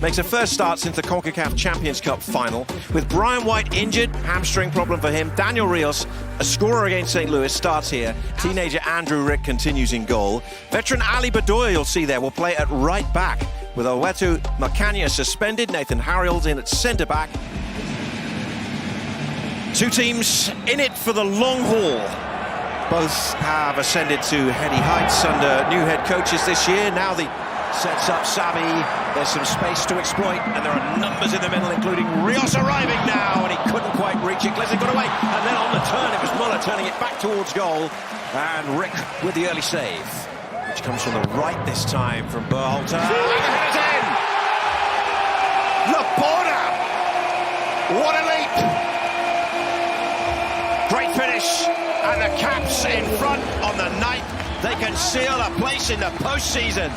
makes a first start since the CONCACAF Champions Cup final. With Brian White injured, hamstring problem for him, Daniel Rios, a scorer against St. Louis, starts here. Teenager Andrew Rick continues in goal. Veteran Ali Bedoya, you'll see there, will play at right back. With Owetu Makanya suspended, Nathan Harriel's in at centre-back. Two teams in it for the long haul. Both have ascended to heady heights under new head coaches this year. Now the sets up Savi, there's some space to exploit, and there are numbers in the middle, including Rios arriving now, and he couldn't quite reach it. Glesner got away, and then on the turn, it was Müller turning it back towards goal, and Rick with the early save, which comes from the right this time from Berhalter. And the header's in! Laporta! What a leap! Great finish, and the Caps in front on the night. They can seal a place in the postseason.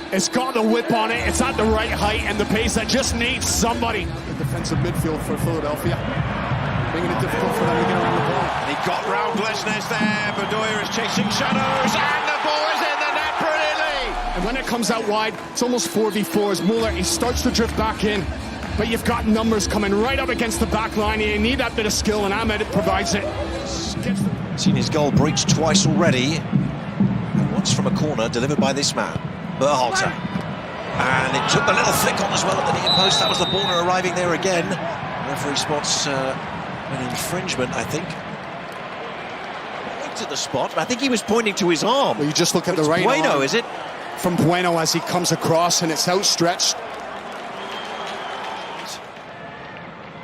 It's got the whip on it, it's at the right height and the pace that just needs somebody. The defensive midfield for Philadelphia, making it difficult for them to get around the ball. He got round Glesnes there, Bedoya is chasing shadows, and the ball is in the net brilliantly! And when it comes out wide, it's almost 4v4 as Müller, he starts to drift back in, but you've got numbers coming right up against the back line, and you need that bit of skill, and Ahmed provides it. Seen his goal breached twice already, and once from a corner delivered by this man. Berhalter, and it took the little flick on as well at the near post. That was the baller arriving there again. Referee spots an infringement, I think. To the spot, I think he was pointing to his arm. Well, you just look at the right Bueno, arm is it? from Bueno as he comes across, and it's outstretched.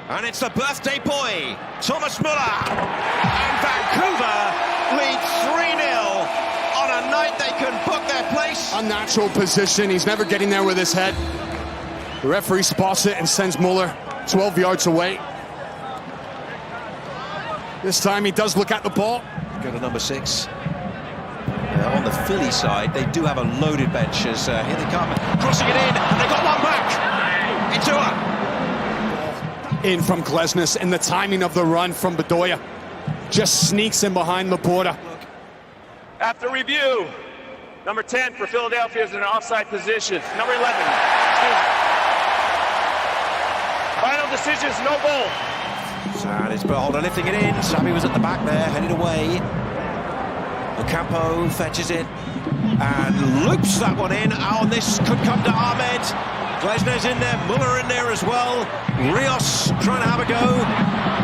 And it's the birthday boy, Thomas Müller, and Vancouver lead 3-0. On a night they can book their place. Unnatural position, he's never getting there with his head. The referee spots it and sends Müller 12 yards away. This time he does look at the ball. Go to number 6. On the Philly side, they do have a loaded bench as here they come, crossing it in, and they got one back. Into In from Glesnes, and the timing of the run from Bedoya just sneaks in behind Laporta. After review, number 10 for Philadelphia is in an offside position. Number 11. Final decision is no goal. And it's Berhalter lifting it in. Savi was at the back there, headed away. Ocampo fetches it and loops that one in. Oh, this could come to Ahmed. Glesner's in there, Müller in there as well. Rios trying to have a go.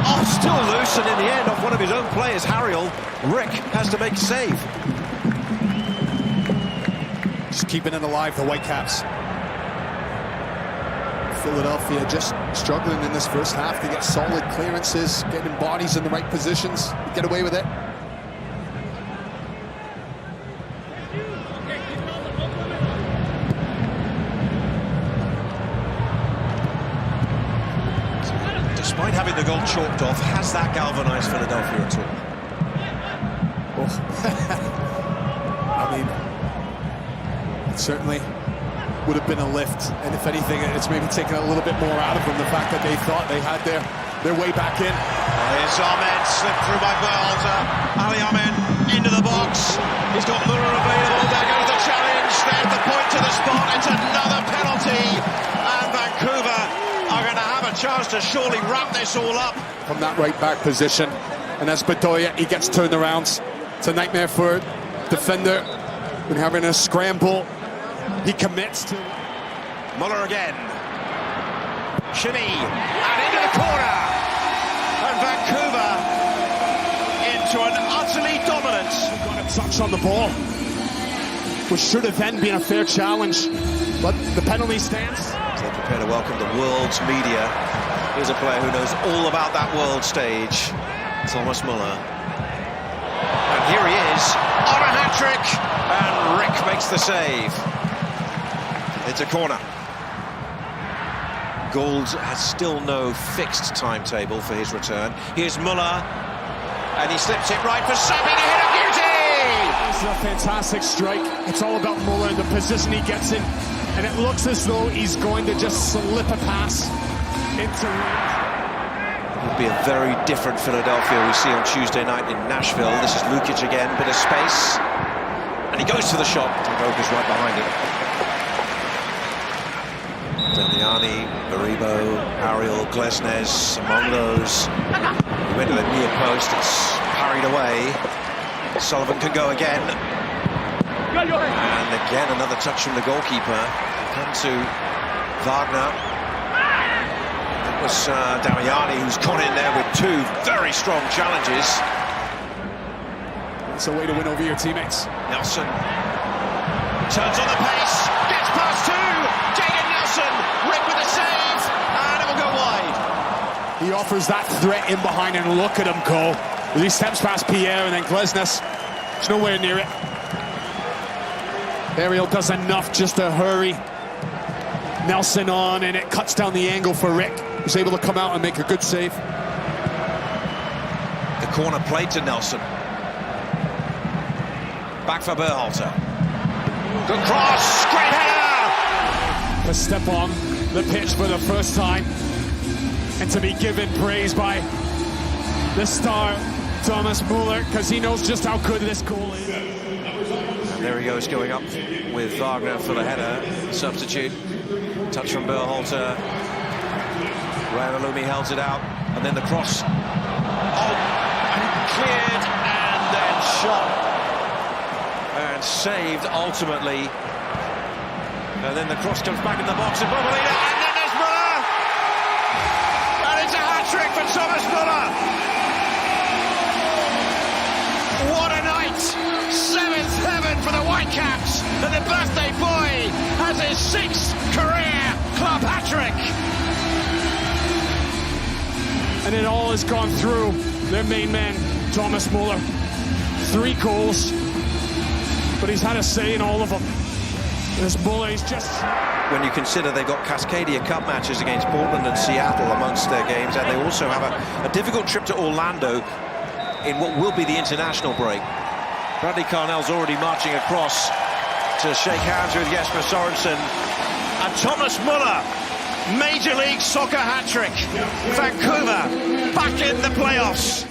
Oh, still loose, and in the end, off one of his own players, Harriel, Rick has to make a save. Just keeping it alive, the Whitecaps. Philadelphia just struggling in this first half to get solid clearances, getting bodies in the right positions, get away with it. Despite having the goal chalked off, has that galvanised Philadelphia at all? I mean, it certainly would have been a lift, and if anything, it's maybe taken a little bit more out of them, the fact that they thought they had their way back in. Here's Ahmed, slipped through by Berhalter. Ali Ahmed into the box. He's got Müller available. There goes the challenge. There's the point to the spot. It's another penalty, and Vancouver are going to have a chance to surely wrap this all up. From that right back position, and as Bedoya, he gets turned around. It's a nightmare for defender when having a scramble. He commits to Müller again. Shimmy, and into the corner. And Vancouver into an utterly dominant. Got a touch on the ball, which should have then been a fair challenge, but the penalty stands. As they prepare to welcome the world's media. Here's a player who knows all about that world stage, Thomas Müller. And here he is on a hat-trick, and Rick makes the save. It's a corner. Gould has still no fixed timetable for his return. Here's Müller, and he slips it right for Savi to hit a beauty! This is a fantastic strike. It's all about Müller and the position he gets in, and it looks as though he's going to just slip a pass into. be a very different Philadelphia we see on Tuesday night in Nashville. This is Lukic again, bit of space. And he goes to the shot. Roka's right behind him. Damiani, Baribo, Ariel, Glesnes among those. He went to the near post, it's parried away. Sullivan can go again. And again another touch from the goalkeeper. Come to Wagner. It was Damiani who's gone in there with two very strong challenges. It's a way to win over your teammates. Nelson turns on the pace, gets past two. Jaden Nelson, Rick with a save, and it will go wide. He offers that threat in behind, and look at him go. He steps past Pierre, and then Glesnes is nowhere near it. Ariel does enough just to hurry Nelson on, and it cuts down the angle for Rick. He's able to come out and make a good save. The corner played to Nelson. Back for Berhalter. Good cross, great header! To step on the pitch for the first time and to be given praise by the star, Thomas Müller, because he knows just how good this goal is. And there he goes, going up with Wagner for the header. Substitute. Touch from Berhalter. Ryan Alumi held it out, and then the cross. Oh, and cleared, and then shot. And saved ultimately. And then the cross comes back in the box, and Bobolina, and then there's Müller! And it's a hat-trick for Thomas Müller! What a night! Seventh heaven for the Whitecaps, and the birthday boy has his sixth career club hat-trick! And it all has gone through their main man, Thomas Müller. 3 goals, but he's had a say in all of them. This Müller is just... When you consider they've got Cascadia Cup matches against Portland and Seattle amongst their games, and they also have a difficult trip to Orlando in what will be the international break. Bradley Carnell's already marching across to shake hands with Jesper Sorensen. And Thomas Müller, Major League Soccer hat-trick. Vancouver back in the playoffs.